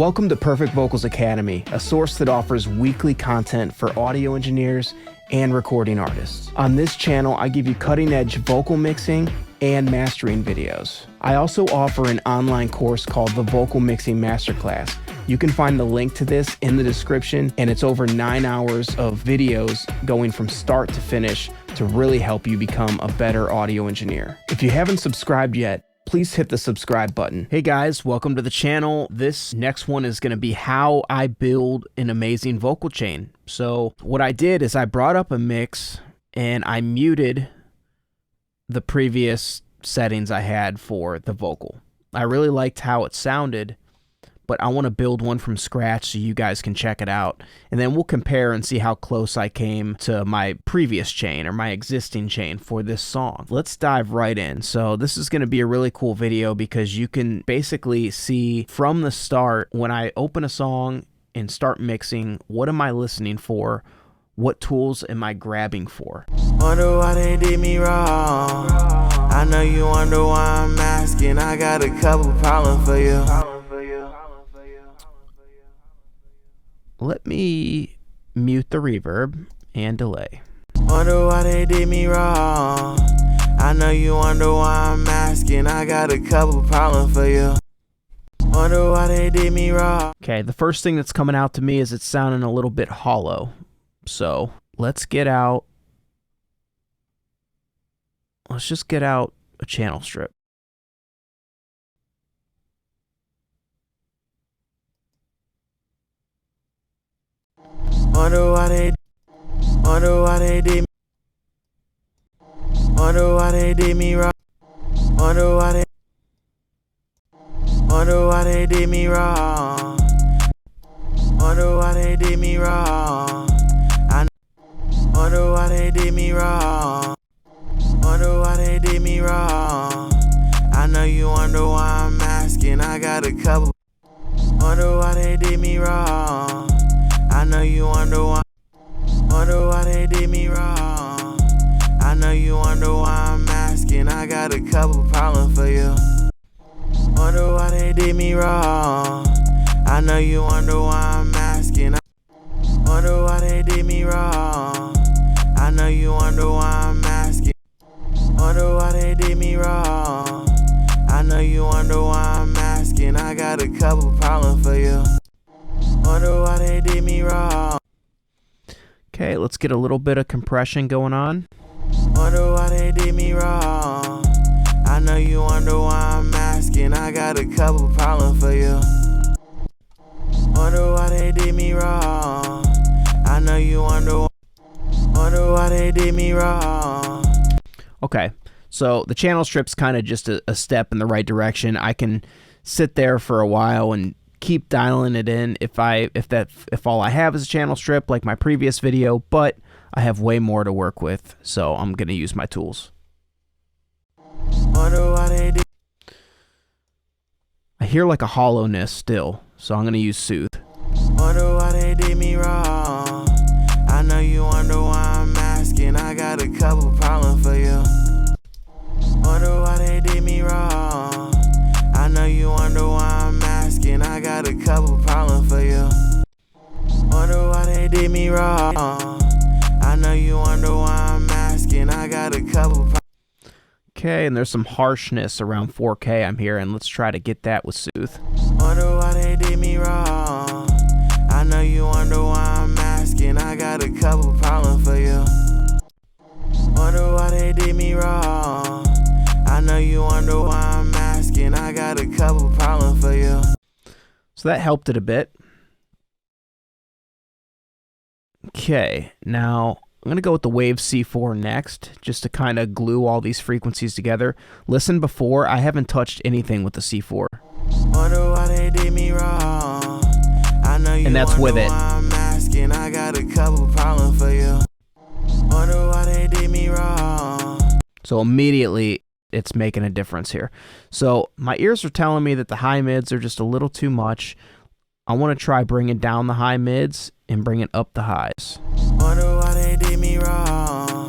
Welcome to Perfect Vocals Academy, a source that offers weekly content for audio engineers and recording artists. On this channel, I give you cutting-edge vocal mixing and mastering videos. I also offer an online course called the Vocal Mixing Masterclass. You can find the link to this in the description, and it's over 9 hours of videos going from start to finish to really help you become a better audio engineer. If you haven't subscribed yet, please hit the subscribe button. Hey guys, welcome to the channel. This next one is going to be how I build an amazing vocal chain. So what I did is I brought up a mix and I muted the previous settings I had for the vocal. I really liked how it sounded, but I want to build one from scratch so you guys can check it out. And then we'll compare and see how close I came to my previous chain or my existing chain for this song. Let's dive right in. So this is going to be a really cool video because you can basically see from the start when I open a song and start mixing, what am I listening for? What tools am I grabbing for? Wonder why they did me wrong. I know you wonder why I'm asking. I got a couple problems for you. Let me mute the reverb and delay. Wonder why they did me wrong. I know you wonder why I'm asking. I got a couple problems for you. Wonder why they did me wrong. Okay, the first thing that's coming out to me is it's sounding a little bit hollow. So let's just get out a channel strip. Wonder why they did me wrong. Wonder why they did me wrong. Wonder why they did me wrong. I wonder why they did me wrong. Wonder why they did me wrong. I know you wonder why I'm asking. I got a couple. Wonder why they did me wrong. I know you wonder why. Wonder why they did me wrong. I know you wonder why I'm asking. I got a couple problems for you. Wonder why they did me wrong. I know you wonder why I'm asking. Wonder why they did me wrong. I know you wonder why I'm asking. Wonder why they did me wrong. I know you wonder why I'm asking. I got a couple problems for you. Wonder why they did me wrong. Okay, let's get a little bit of compression going on. Wonder why they did me wrong. I know you wonder why I'm asking. I got a couple problems for you. Wonder why they did me wrong. I know you wonder why they did me wrong. Okay, so the channel strip's kind of just a step in the right direction. I can sit there for a while and keep dialing it in if all I have is a channel strip like my previous video, but I have way more to work with, so I'm gonna use my tools. Wonder why they did. I hear like a hollowness still, so I'm gonna use Soothe. Wonder why they did me wrong. I know you wonder why I'm asking. I got a couple problems for you. Wonder why they did me wrong. I know you wonder why I'm asking. I got a couple problems for you. Wonder why they did me wrong. I know you wonder why I'm asking. I got a couple problems. Okay, and there's some harshness around 4K I'm hearing. Let's try to get that with Soothe. Wonder why they did me wrong. I know you wonder why I'm asking. I got a couple problems for you. Wonder why they did me wrong. I know you wonder why I'm asking. I got a couple problems for you. So that helped it a bit. Okay, now I'm going to go with the Wave C4 next, just to kind of glue all these frequencies together. Listen before, I haven't touched anything with the C4. Wonder why they did me wrong. I know you and that's with it. Why I'm asking. I got a couple problems for you. Wonder why they did me wrong. So immediately it's making a difference here. So my ears are telling me that the high mids are just a little too much. I want to try bringing down the high mids and bringing up the highs. Wonder why they did me wrong.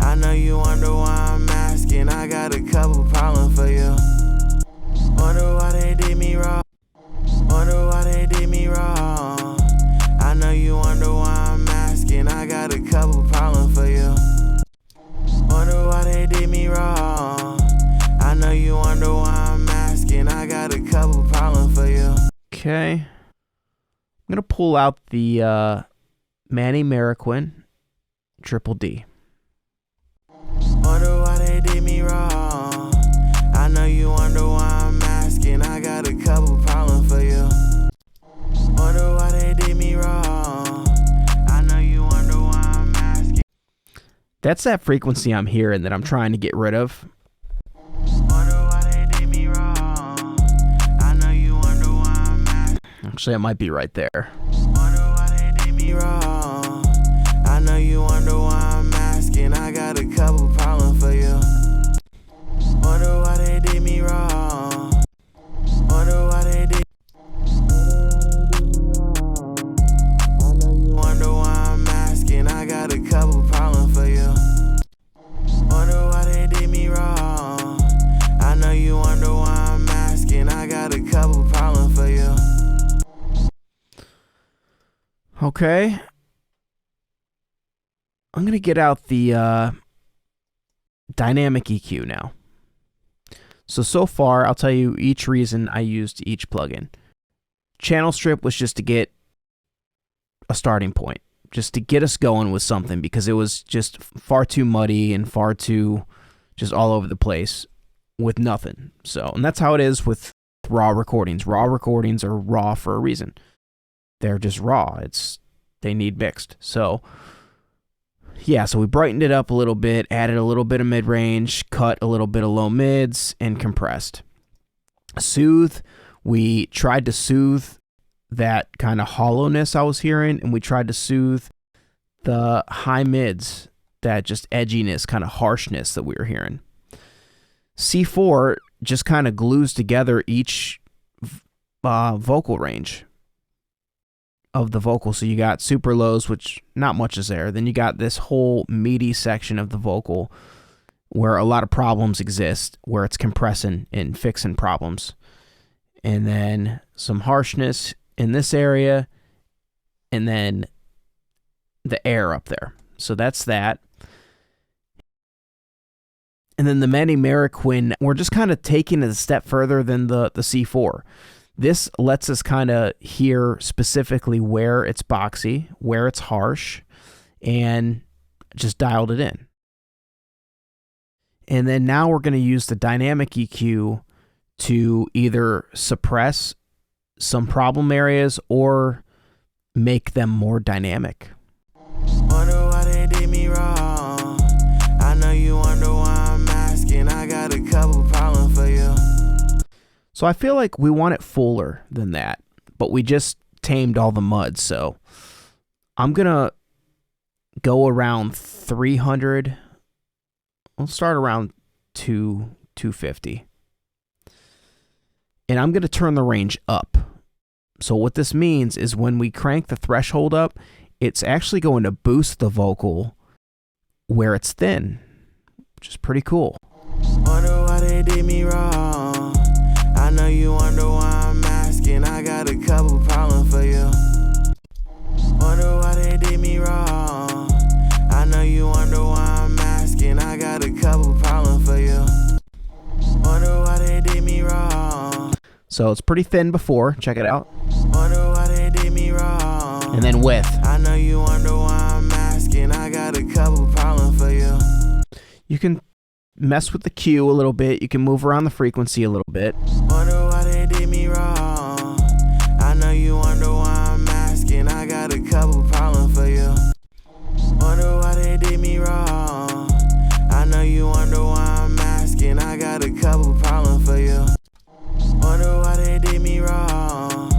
I know you wonder why I'm asking. I got a couple problems for you. Wonder why they did me wrong. Wonder why they couple problems for you. Okay. I'm going to pull out the Manny Marroquin Triple D. Wonder why they did me wrong. I know you wonder why I'm asking. I got a couple problems for you. Wonder why they did me wrong. I know you wonder why I'm asking. That's that frequency I'm hearing that I'm trying to get rid of. Wonder why they did me wrong. I know you wonder why I'm asking. Actually, it might be right there. Wonder why they did me wrong. I know you wonder why I'm asking. I got a couple problems for you. Wonder why they did me wrong. Wonder why they did. I know you wonder why I'm asking. I got a couple problems for you. Wonder why they did me wrong. I know you wonder why I'm asking. I got a couple problems for you. Okay. I'm going to get out the dynamic EQ now. So far, I'll tell you each reason I used each plugin. Channel strip was just to get a starting point, just to get us going with something, because it was just far too muddy and far too just all over the place with nothing. So, and that's how it is with raw recordings. Raw recordings are raw for a reason. They're just raw. They need mixed. So, yeah, so we brightened it up a little bit, added a little bit of mid-range, cut a little bit of low mids, and compressed. Soothe, we tried to soothe that kind of hollowness I was hearing, and we tried to soothe the high mids, that just edginess, kind of harshness that we were hearing. C4 just kind of glues together each vocal range of the vocal. So you got super lows, which not much is there. Then you got this whole meaty section of the vocal where a lot of problems exist, where it's compressing and fixing problems. And then some harshness in this area, and then the air up there. So that's that. And then the Manny Marroquin, we're just kind of taking it a step further than the C4. This lets us kind of hear specifically where it's boxy, where it's harsh, and just dialed it in. And then now we're going to use the dynamic EQ to either suppress some problem areas or make them more dynamic. Wonder why they did me wrong. I know you wonder why I'm asking. I got a couple problems for you. So I feel like we want it fuller than that, but we just tamed all the mud. So I'm going to go around 300. We'll start around 250. And I'm going to turn the range up. So what this means is when we crank the threshold up, it's actually going to boost the vocal where it's thin, which is pretty cool. Wonder why they did me wrong. I know you wonder why I'm asking. I got a couple problems for you. Wonder why they did me wrong. I know you wonder why I'm asking. I got a couple problems for you. Wonder why they did me wrong. So it's pretty thin before. Check it out. Wonder why they did me wrong. And then width. I know you wonder why I'm asking. I got a couple problems for you. You can mess with the Q a little bit. You can move around the frequency a little bit. Wonder why they did me wrong. I know you wonder why I'm asking. I got a couple problems for you. Wonder why they did me wrong. I know you wonder why I'm asking. I got a couple problems for you. Wonder why they did me wrong.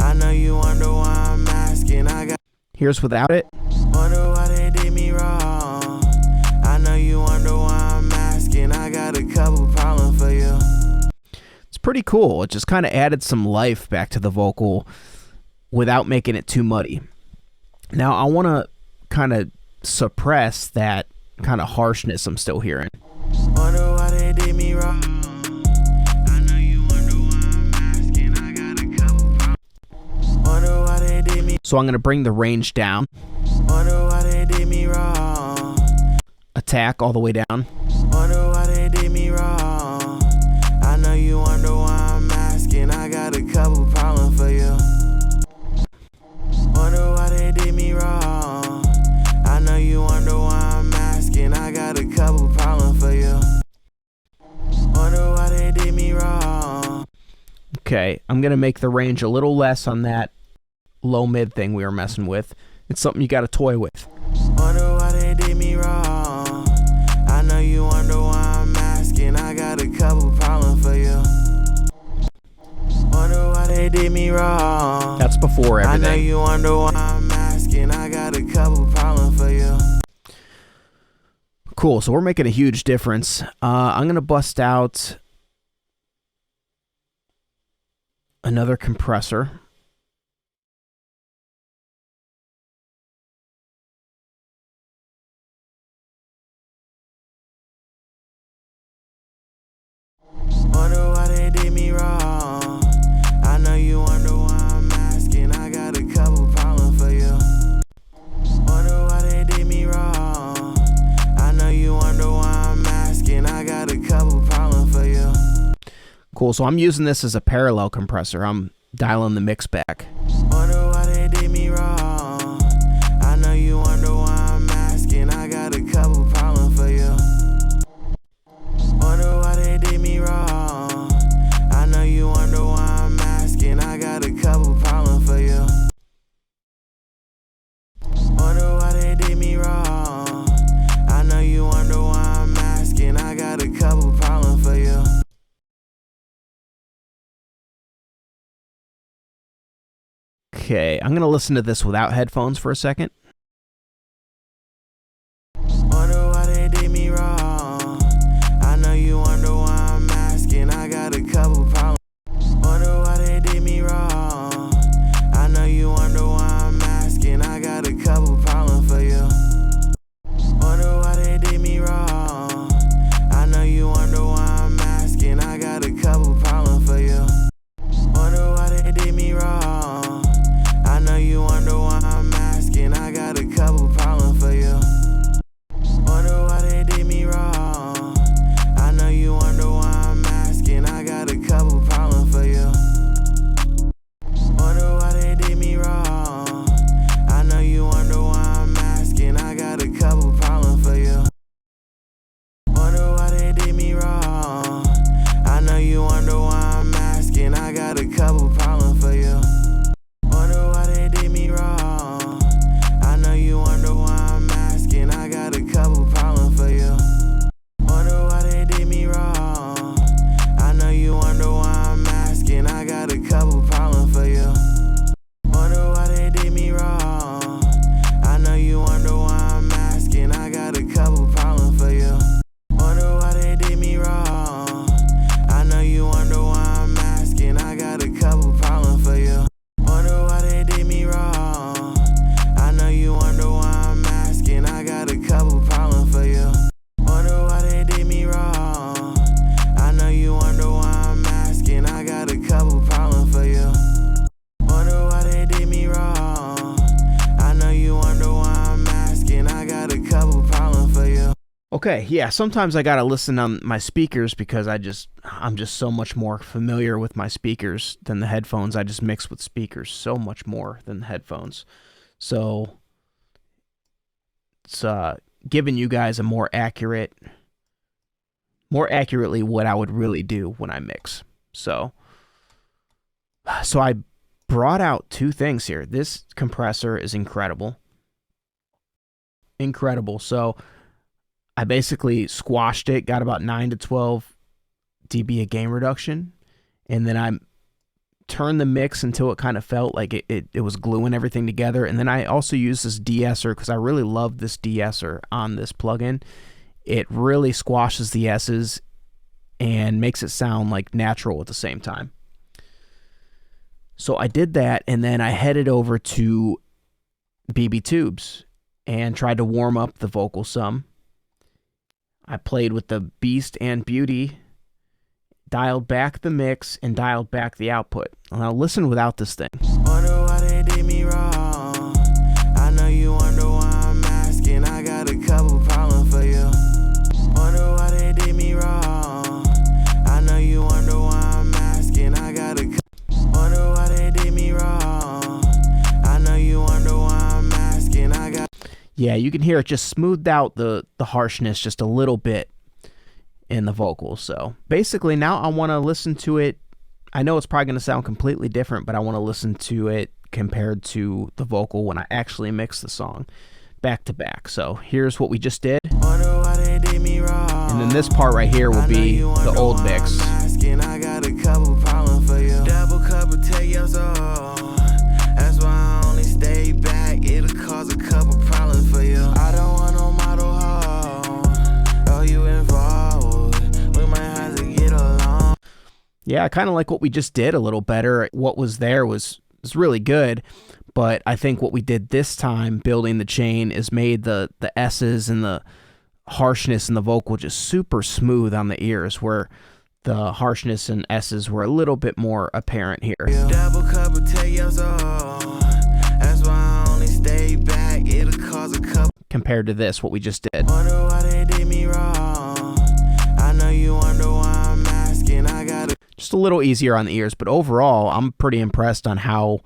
I know you wonder why I'm asking. I got. Here's without it. Wonder why they did me wrong. I know you wonder why I'm asking. I got a couple problems for you. It's pretty cool. It just kind of added some life back to the vocal without making it too muddy. Now I want to kind of suppress that kind of harshness I'm still hearing. Wonder why they did me wrong. I know you wonder why I'm asking. I got a couple problems. Wonder why they did me. So I'm going to bring the range down. Wonder why they did me wrong. Attack all the way down. Wonder why they did me wrong. I know you wonder why I'm asking. Okay, I'm going to make the range a little less on that low mid thing we were messing with. It's something you got to toy with. Wonder why they did me wrong. I know you wonder why I'm asking. I got a couple problems for you. Wonder why they did me wrong. That's before everything. I know you wonder why I'm asking. I got a couple problems for you. Cool, so we're making a huge difference. I'm going to bust out another compressor. Wonder why they did me wrong. I know you wonder why I'm asking. I got a couple problems for you. Wonder why they did me wrong. I know you wonder why I'm asking. I got a couple problems for you. Cool, so I'm using this as a parallel compressor. I'm dialing the mix back. Wonder why they did me wrong. I know you wonder why I'm asking. I got a couple problems for you. Wonder why they did me wrong. I know you wonder why I'm asking. I got a couple problems for you. Wonder why they did me wrong. I know you wonder why I'm asking. I got a couple problems for you. Okay, I'm going to listen to this without headphones for a second. Wonder why they did me wrong. I know you wonder why I'm asking. I got a couple problems. Wonder why they did me wrong. I know you wonder why I'm asking. I got a couple problems for you. Wonder why they did me wrong. I know you wonder why I'm asking. I got a couple problems for you. Wonder why they did me wrong. I know you wonder why I'm asking. I got a couple problems for you. Wonder why they did me wrong. I know you wonder why I'm asking. I got a couple problems for you. Wonder why they did me wrong. I know you wonder why I'm asking. I got a couple problems for you. Wonder why they did me wrong. I know you wonder why I'm asking. I got a couple problems for you. Wonder why they did me wrong. I know you wonder why I'm asking. I got a couple problems for you. Wonder why they did me wrong. I know you wonder why I'm asking. I got a couple problems for you. Wonder why they did me wrong. I know you wonder why I'm asking. I got a couple problems for you. Wonder why they did me wrong. I know you wonder why I'm asking. I got a couple problems for you. Wonder why they did me wrong. I know you wonder why I'm asking. I got a couple problems for you. Wonder why they did me wrong. I know you wonder why I'm asking. I got a couple problems for you. Wonder why they did me wrong. I know you wonder why I'm asking. I got a couple problems for you. Okay, yeah, sometimes I got to listen on my speakers because I'm just so much more familiar with my speakers than the headphones. I just mix with speakers so much more than the headphones. So it's giving you guys a more accurately what I would really do when I mix. So I brought out two things here. This compressor is incredible. Incredible. So I basically squashed it, got about 9 to 12 dB of gain reduction, and then I turned the mix until it kind of felt like it was gluing everything together. And then I also used this de-esser because I really love this de-esser on this plugin. It really squashes the S's and makes it sound like natural at the same time. So I did that, and then I headed over to BB Tubes and tried to warm up the vocal some. I played with the Beast and Beauty, dialed back the mix, and dialed back the output. Now listen without this thing. Wonder why they did me wrong. I know you wonder why I'm asking. I got a couple problems for you. Wonder why they did me wrong. I know you wonder why I'm asking. I got a wonder why they did me wrong. I know you wonder why I'm asking. I got. Yeah, you can hear it just smoothed out the harshness just a little bit in the vocals. So basically now I want to listen to it I know it's probably going to sound completely different, but I want to listen to it compared to the vocal when I actually mix the song back to back. So here's what we just did. And then this part right here will be the old mix. I got a couple problems for you. Double cup of 10 years old. That's why I only stay back. It'll cause a couple problems for you. I don't want no model hoe. Oh, you involved. We might have to get along. Yeah, I kind of like what we just did a little better. What was there was really good, but I think what we did this time, building the chain, is made the S's and the harshness in the vocal just super smooth on the ears, where the harshness and S's were a little bit more apparent here. Double cup of 10 years old. That's why I only stay back. It'll cause a couple. Compared to this, what we just did. Wonder why they did me wrong. I know you wonder why I'm asking. I got just a little easier on the ears, but overall, I'm pretty impressed on how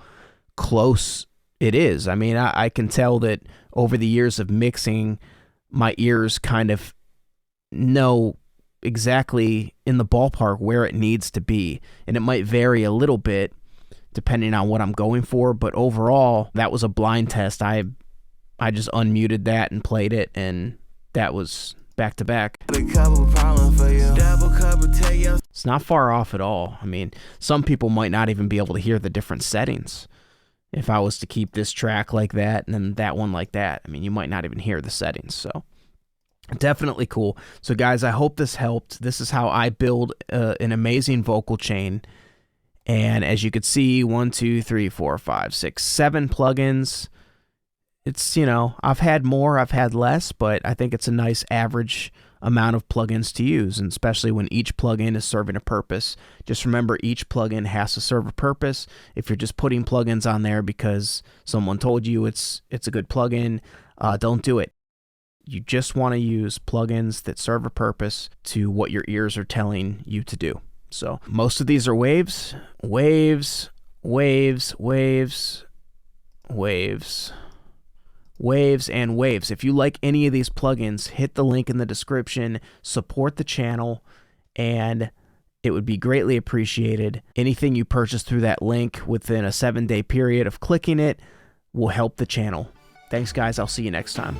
close it is. I mean, I can tell that over the years of mixing, my ears kind of know exactly in the ballpark where it needs to be, and it might vary a little bit depending on what I'm going for, but overall, that was a blind test. I just unmuted that and played it, and that was back to back. It's not far off at all. I mean, some people might not even be able to hear the different settings. If I was to keep this track like that and then that one like that, I mean, you might not even hear the settings. So definitely cool. So guys, I hope this helped. This is how I build an amazing vocal chain. And as you could see, 1, 2, 3, 4, 5, 6, 7 plugins. It's, you know, I've had more, I've had less, but I think it's a nice average amount of plugins to use, and especially when each plugin is serving a purpose. Just remember, each plugin has to serve a purpose. If you're just putting plugins on there because someone told you it's a good plugin, don't do it. You just want to use plugins that serve a purpose to what your ears are telling you to do. So most of these are waves, waves, waves, waves, waves, waves, and waves. If you like any of these plugins, hit the link in the description, support the channel, and it would be greatly appreciated. Anything you purchase through that link within a 7-day period of clicking it will help the channel. Thanks, guys. I'll see you next time.